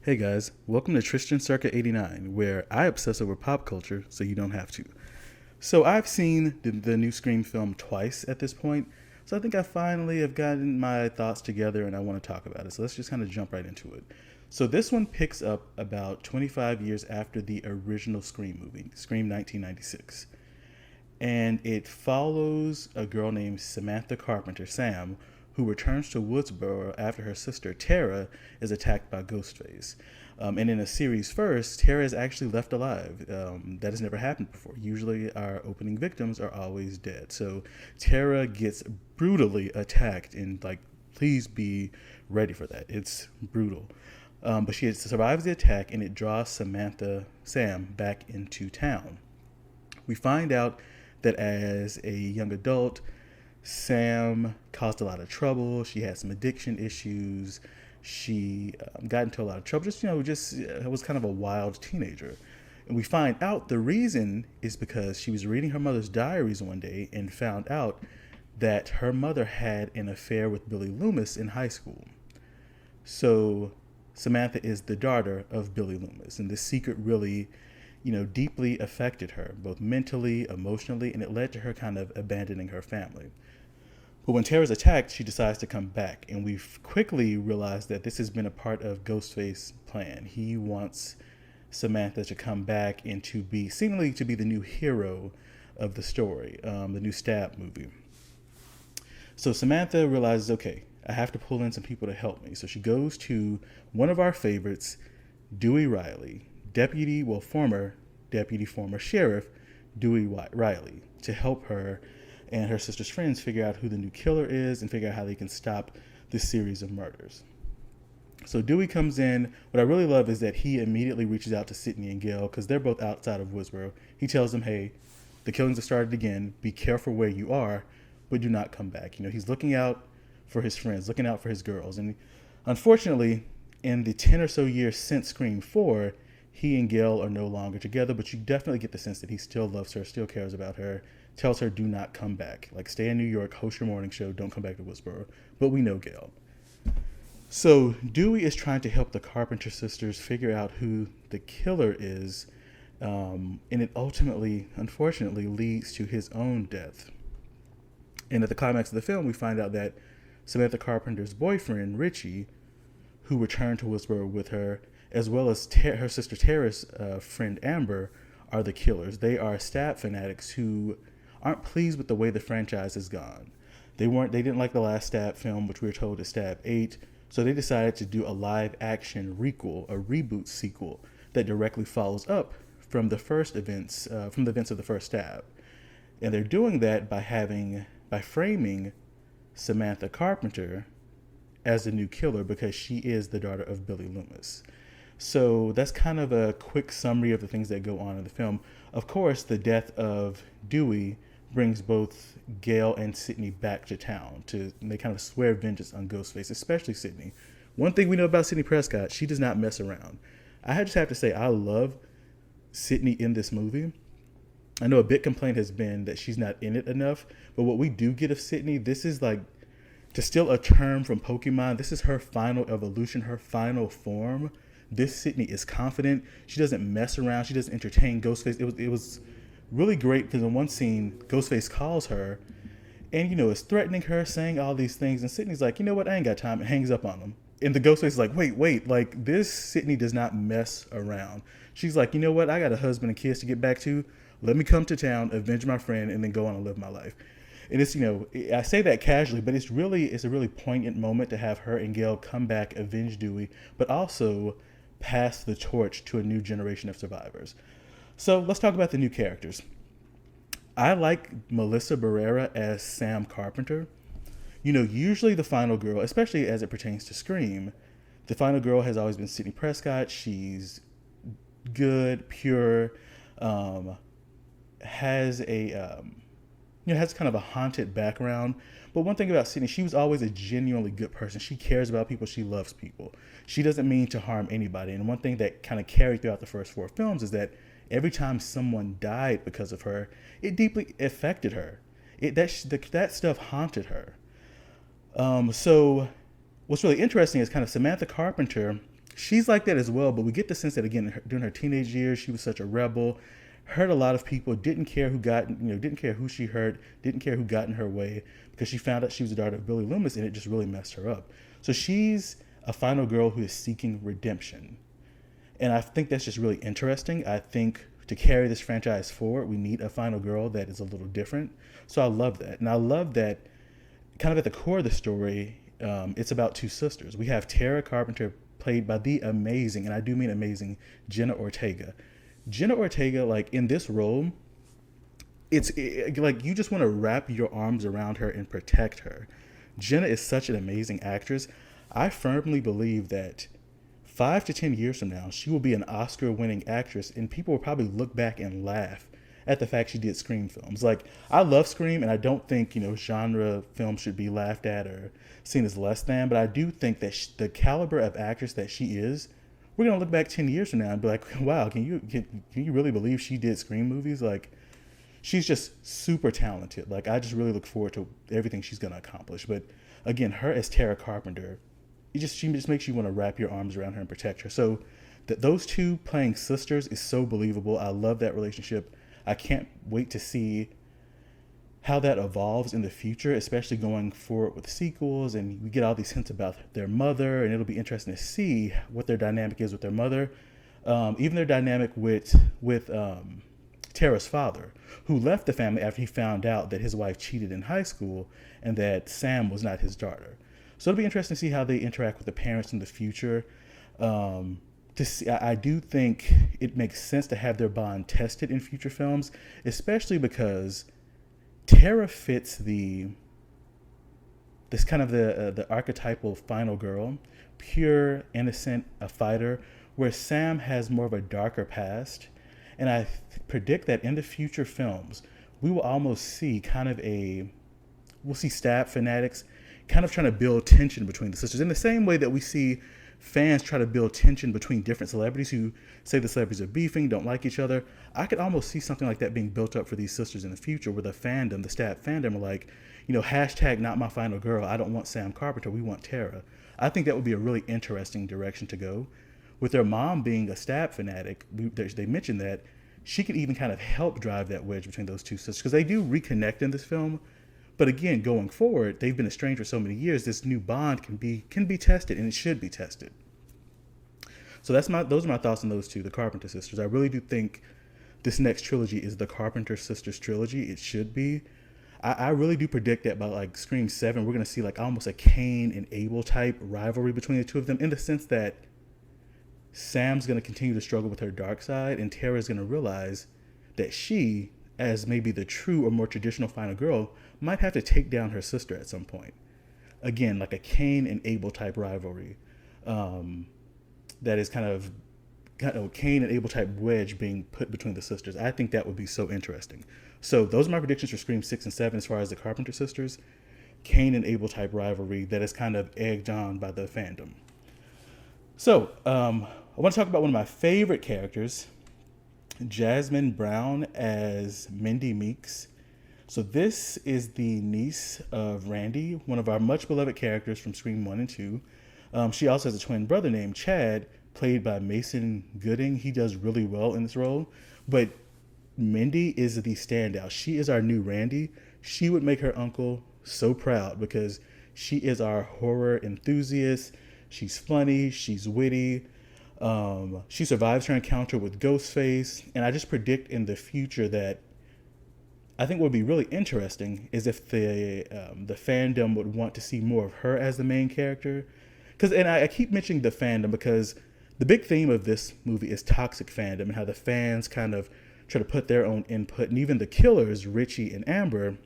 Hey guys, welcome to Tristian Circa 89, where I obsess over pop culture so you don't have to. So I've seen the new Scream film twice at this point, so I think I finally have gotten my thoughts together and I want to talk about it. So let's just kind of jump right into it. So this one picks up about 25 years after the original Scream movie, Scream 1996. And it follows a girl named Samantha Carpenter, Sam, who returns to Woodsboro after her sister Tara is attacked by Ghostface. And in a series first, Tara is actually left alive. That has never happened before. Usually, our opening victims are always dead. So Tara gets brutally attacked, and please be ready for that. It's brutal. But she survives the attack, and it draws Sam, back into town. We find out that as a young adult, Sam caused a lot of trouble. She had some addiction issues. She got into a lot of trouble. Just was kind of a wild teenager. And we find out the reason is because she was reading her mother's diaries one day and found out that her mother had an affair with Billy Loomis in high school. So Samantha is the daughter of Billy Loomis, and this secret really deeply affected her, both mentally, emotionally, and it led to her kind of abandoning her family. But when Tara's attacked, she decides to come back, and we quickly realize that this has been a part of Ghostface's plan. He wants Samantha to come back and seemingly to be the new hero of the story, the new Stab movie. So Samantha realizes, okay, I have to pull in some people to help me. So she goes to one of our favorites, Dewey Riley, former sheriff Dewey Riley, to help her and her sister's friends figure out who the new killer is and figure out how they can stop this series of murders. So Dewey comes in. What I really love is that he immediately reaches out to Sydney and Gail because they're both outside of Woodsboro. He tells them, hey, the killings have started again. Be careful where you are, but do not come back. He's looking out for his friends, looking out for his girls. And unfortunately, in the 10 or so years since Scream 4, he and Gail are no longer together, but you definitely get the sense that he still loves her, still cares about her, tells her do not come back. Stay in New York, host your morning show, don't come back to Woodsboro. But we know Gail. So Dewey is trying to help the Carpenter sisters figure out who the killer is, and it ultimately, unfortunately, leads to his own death. And at the climax of the film, we find out that Samantha Carpenter's boyfriend, Richie, who returned to Woodsboro with her, as well as her sister Tara's friend Amber, are the killers. They are Stab fanatics who aren't pleased with the way the franchise has gone. They didn't like the last Stab film, which we were told is Stab 8, so they decided to do a live-action requel, a reboot sequel that directly follows up from the events of the first Stab. And they're doing that by framing Samantha Carpenter as the new killer because she is the daughter of Billy Loomis. So that's kind of a quick summary of the things that go on in the film. Of course, the death of Dewey brings both Gail and Sydney back to town. They kind of swear vengeance on Ghostface, especially Sydney. One thing we know about Sydney Prescott, she does not mess around. I just have to say, I love Sydney in this movie. I know a big complaint has been that she's not in it enough, but what we do get of Sydney, this is to steal a term from Pokemon, this is her final evolution, her final form. This Sydney is confident. She doesn't mess around. She doesn't entertain Ghostface. It was really great because in one scene, Ghostface calls her and, is threatening her, saying all these things. And Sydney's like, you know what? I ain't got time. And hangs up on him. And the Ghostface is like, wait. This Sydney does not mess around. She's like, you know what? I got a husband and kids to get back to. Let me come to town, avenge my friend, and then go on and live my life. And it's, I say that casually, but it's a really poignant moment to have her and Gail come back, avenge Dewey, but also pass the torch to a new generation of survivors. So let's talk about the new characters. I like Melissa Barrera as Sam Carpenter. Usually the final girl, especially as it pertains to Scream, the final girl has always been Sydney Prescott. She's good, pure, has kind of a haunted background. But one thing about Sydney, she was always a genuinely good person. She cares about people. She loves people. She doesn't mean to harm anybody. And one thing that kind of carried throughout the first 4 films is that every time someone died because of her, it deeply affected her. That stuff haunted her. So what's really interesting is kind of Samantha Carpenter she's like that as well, but we get the sense that again during her teenage years she was such a rebel, hurt a lot of people, didn't care who got, didn't care who she hurt, didn't care who got in her way, because she found out she was the daughter of Billy Loomis, and it just really messed her up. So she's a final girl who is seeking redemption, and I think that's just really interesting. I think to carry this franchise forward, we need a final girl that is a little different. So I love that, and I love that kind of at the core of the story, it's about two sisters. We have Tara Carpenter, played by the amazing, and I do mean amazing, Jenna Ortega. Jenna Ortega, like in this role, like you just want to wrap your arms around her and protect her. Jenna is such an amazing actress. I firmly believe that 5 to 10 years from now, she will be an Oscar-winning actress, and people will probably look back and laugh at the fact she did Scream films. Like, I love Scream, and I don't think, genre films should be laughed at or seen as less than, but I do think that the caliber of actress that she is, we're going to look back 10 years from now and be like, wow, can you really believe she did Scream movies? Like, she's just super talented. Like, I just really look forward to everything she's going to accomplish. But again, her as Tara Carpenter, she just makes you want to wrap your arms around her and protect her. So those two playing sisters is so believable. I love that relationship. I can't wait to see how that evolves in the future, especially going forward with sequels, and we get all these hints about their mother, and it'll be interesting to see what their dynamic is with their mother. Even their dynamic with Tara's father, who left the family after he found out that his wife cheated in high school and that Sam was not his daughter. So it'll be interesting to see how they interact with the parents in the future. I do think it makes sense to have their bond tested in future films, especially because Tara fits the archetypal final girl, pure, innocent, a fighter, where Sam has more of a darker past. And I predict that in the future films, we will almost see we'll see stab fanatics kind of trying to build tension between the sisters in the same way that we see fans try to build tension between different celebrities who say the celebrities are beefing, don't like each other. I could almost see something like that being built up for these sisters in the future, where the stab fandom are like, hashtag not my final girl. I don't want Sam Carpenter. We want Tara. I think that would be a really interesting direction to go. With their mom being a stab fanatic, they mentioned that she could even kind of help drive that wedge between those two sisters, because they do reconnect in this film. But again, going forward, they've been estranged for so many years. This new bond can be tested, and it should be tested. So those are my thoughts on those two, the Carpenter sisters. I really do think this next trilogy is the Carpenter sisters trilogy. It should be. I really do predict that by like Scream 7, we're going to see like almost a Cain and Abel type rivalry between the two of them, in the sense that Sam's going to continue to struggle with her dark side, and Tara's going to realize that she, as maybe the true or more traditional final girl, might have to take down her sister at some point. Again, like a Cain and Abel type rivalry. That is kind of Cain and Abel type wedge being put between the sisters. I think that would be so interesting. So those are my predictions for Scream 6 and 7 as far as the Carpenter sisters. Cain and Abel type rivalry that is kind of egged on by the fandom. So I want to talk about one of my favorite characters, Jasmine Brown as Mindy Meeks. So this is the niece of Randy, one of our much beloved characters from Scream 1 and 2. She also has a twin brother named Chad, played by Mason Gooding. He does really well in this role. But Mindy is the standout. She is our new Randy. She would make her uncle so proud, because she is our horror enthusiast. She's funny. She's witty. She survives her encounter with Ghostface. And I just predict in the future that I think what would be really interesting is if the fandom would want to see more of her as the main character. And I keep mentioning the fandom because the big theme of this movie is toxic fandom, and how the fans kind of try to put their own input. And even the killers, Richie and Amber,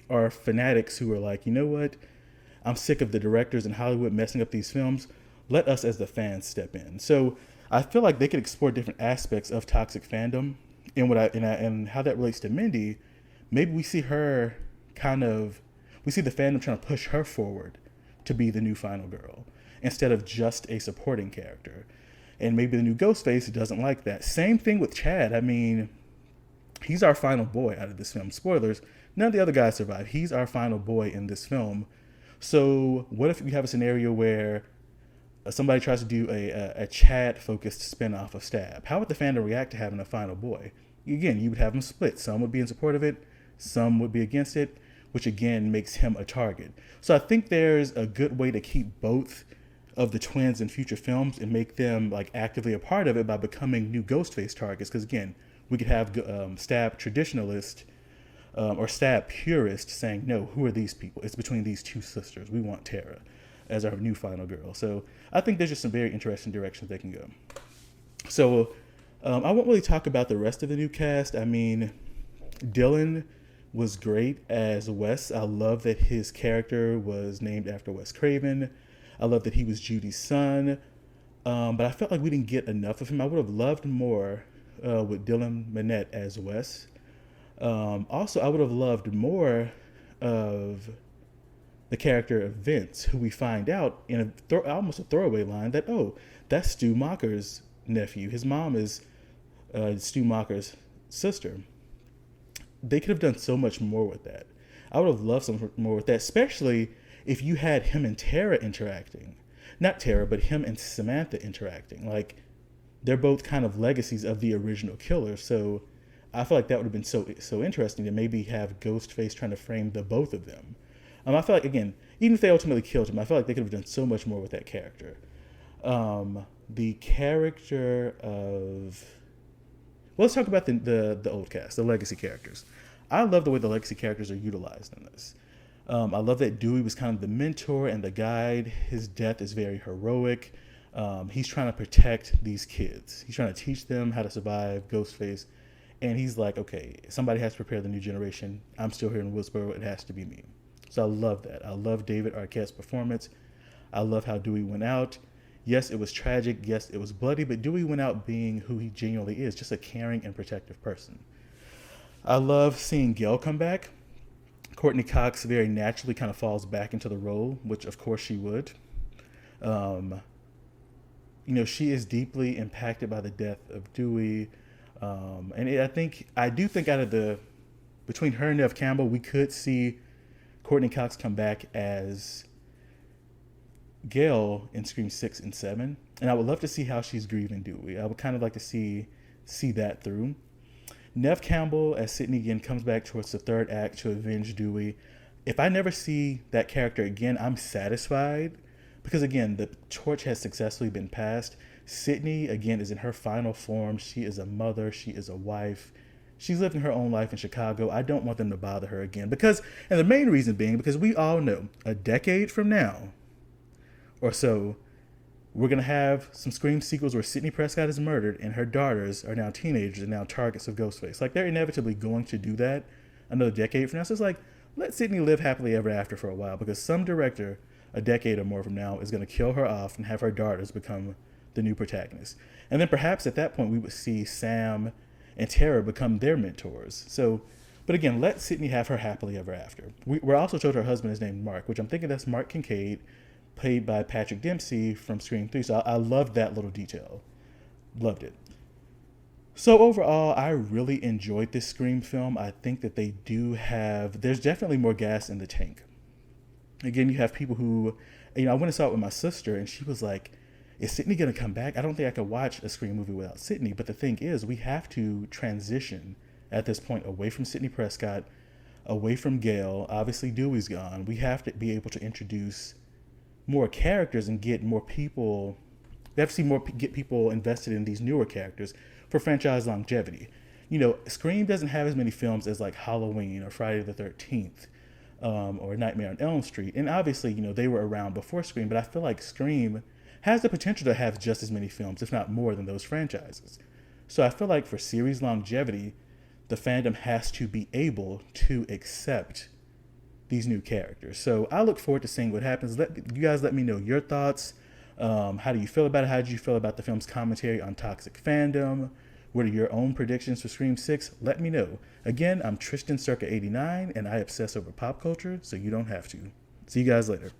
are fanatics who are like, you know what? I'm sick of the directors in Hollywood messing up these films. Let us as the fans step in. So I feel like they could explore different aspects of toxic fandom. And how that relates to Mindy. Maybe we see her we see the fandom trying to push her forward to be the new final girl, instead of just a supporting character. And maybe the new Ghostface doesn't like that. Same thing with Chad. I mean, he's our final boy out of this film. Spoilers, none of the other guys survive. He's our final boy in this film. So what if we have a scenario where somebody tries to do a Chad-focused spin-off of Stab. How would the fandom react to having a final boy? Again, you would have them split. Some would be in support of it, some would be against it, which again makes him a target. So I think there's a good way to keep both of the twins in future films and make them like actively a part of it by becoming new Ghostface targets. Because again, we could have Stab traditionalist or Stab purist saying, no, who are these people? It's between these two sisters. We want Tara as our new final girl. So I think there's just some very interesting directions they can go. So I won't really talk about the rest of the new cast. I mean, Dylan was great as Wes. I love that his character was named after Wes Craven. I love that he was Judy's son. But I felt like we didn't get enough of him. I would have loved more with Dylan Minnette as Wes. Also, I would have loved more of the character of Vince, who we find out in almost a throwaway line that, oh, that's Stu Macher's nephew. His mom is Stu Macher's sister. They could have done so much more with that. I would have loved some more with that, especially if you had him and Tara interacting. Not Tara, but him and Samantha interacting. Like, they're both kind of legacies of the original killer. So I feel like that would have been so interesting to maybe have Ghostface trying to frame the both of them. I feel like, again, even if they ultimately killed him, I feel like they could have done so much more with that character. The character of... Well, let's talk about the old cast, the legacy characters. I love the way the legacy characters are utilized in this. I love that Dewey was kind of the mentor and the guide. His death is very heroic. He's trying to protect these kids. He's trying to teach them how to survive Ghostface. And he's like, okay, somebody has to prepare the new generation. I'm still here in Woodsboro. It has to be me. So I love that. I love David Arquette's performance. I love how Dewey went out. Yes, it was tragic. Yes, it was bloody. But Dewey went out being who he genuinely is, just a caring and protective person. I love seeing Gail come back. Courtney Cox very naturally kind of falls back into the role, which of course she would. She is deeply impacted by the death of Dewey. I do think between her and Neve Campbell, we could see Courtney Cox come back as Gail in Scream 6 and 7. And I would love to see how she's grieving Dewey. I would kind of like to see that through. Neve Campbell as Sydney again comes back towards the third act to avenge Dewey. If I never see that character again, I'm satisfied. Because again, the torch has successfully been passed. Sydney, again, is in her final form. She is a mother. She is a wife. She's living her own life in Chicago. I don't want them to bother her again. And the main reason being, because we all know a decade from now or so, we're going to have some Scream sequels where Sidney Prescott is murdered and her daughters are now teenagers and now targets of Ghostface. Like, they're inevitably going to do that another decade from now. So it's like, let Sidney live happily ever after for a while, because some director a decade or more from now is going to kill her off and have her daughters become the new protagonist. And then perhaps at that point we would see Sam and Tara become their mentors. So, but again, let Sydney have her happily ever after. We're also told her husband is named Mark, which I'm thinking that's Mark Kincaid, played by Patrick Dempsey from Scream 3. So I loved that little detail. Loved it. So overall, I really enjoyed this Scream film. I think that there's definitely more gas in the tank. Again, you have people who, I went and saw it with my sister and she was like, is Sydney going to come back? I don't think I could watch a Scream movie without Sydney. But the thing is, we have to transition at this point away from Sidney Prescott, away from Gail. Obviously, Dewey's gone. We have to be able to introduce more characters and get more people. We have to get people invested in these newer characters for franchise longevity. Scream doesn't have as many films as like Halloween or Friday the 13th or Nightmare on Elm Street. And obviously, they were around before Scream, but I feel like Scream has the potential to have just as many films, if not more, than those franchises. So I feel like for series longevity, the fandom has to be able to accept these new characters. So I look forward to seeing what happens. You guys let me know your thoughts. How do you feel about it? How did you feel about the film's commentary on toxic fandom? What are your own predictions for Scream 6? Let me know. Again, I'm Tristian Circa 89, and I obsess over pop culture, so you don't have to. See you guys later.